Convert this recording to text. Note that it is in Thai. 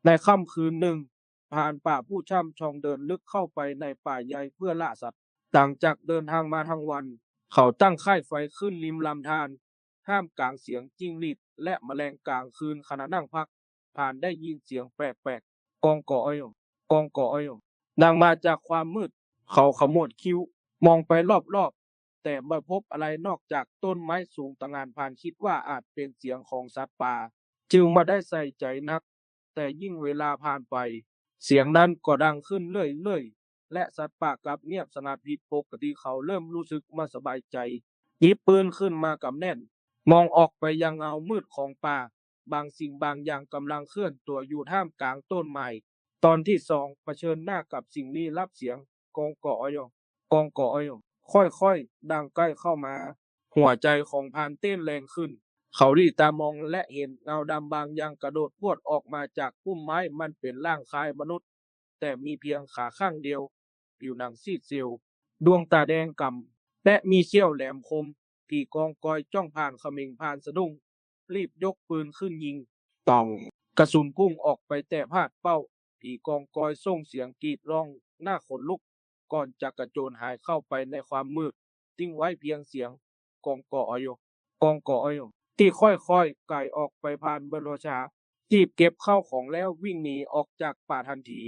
ในค่ำคืนหนึ่งพรานป่าผู้ช่ำชองเดินลึกเข้าไปในป่าใหญ่เพื่อล่าสัตว์หลังจากเดินทางมาทั้งวันเขาตั้งค่ายไฟขึ้นริมลำธารท่ามกลางเสียงจิ้งหรีดและแมลงกลางคืนขณะนั่งพักผ่านได้ยินเสียงแปลกๆกองกออยกองกออยดังมาจากความมืดเขาขมวดคิ้วมองไปรอบๆแต่ไม่พบอะไรนอกจากต้นไม้สูงตะงานผ่านคิดว่าอาจเป็นเสียงของสัตว์ป่าจึงไม่ได้ใส่ใจนัก แต่ยิ่งเวลาผ่านไปเสียงนั้นก็ดังขึ้นเรื่อยๆและสัตว์ป่ากลับเงียบสงัดผิดปกติเขาเริ่มรู้สึกไม่สบายใจหยิบปืนขึ้นมากำแน่นมองออกไปยังเงามืดของป่าบางสิ่งบางอย่างกำลังเคลื่อนตัวอยู่ท่ามกลางต้นไม้ตอนที่สองเผชิญหน้ากับสิ่งลี้ลับเสียงกองกออยกองกออยค่อยๆดังใกล้เข้ามาหัวใจของพรานเต้นแรงขึ้น เขารีตามองและเห็นเงาดำบางอย่างกระโดดพรวดออกมาจากพุ่มไม้มันเป็นร่างคล้ายมนุษย์แต่มีเพียงขาข้างเดียวผิวหนังซีดซียวดวงตาแดงกำ่ำและมีเขี้ยวแหลมคมที่กองกอยจ้องผ่านเขมิงผ่านสะดุ้งรีบยกปืนขึ้นยิงตองกระสุนพุ่งออกไปแต่พลาดเป้าที่กองกอยส่งเสียงกรีดร้องหน้าขนลุกก่อนจะกระโจนหายเข้าไปในความมืดทิ้งไว้เพียงเสียงกองกอยกองกอย ที่ค่อยๆไก่ออกไปผ่านบนโลชาจีบเก็บข้าวของแล้ววิ่งหนีออกจากป่าทันที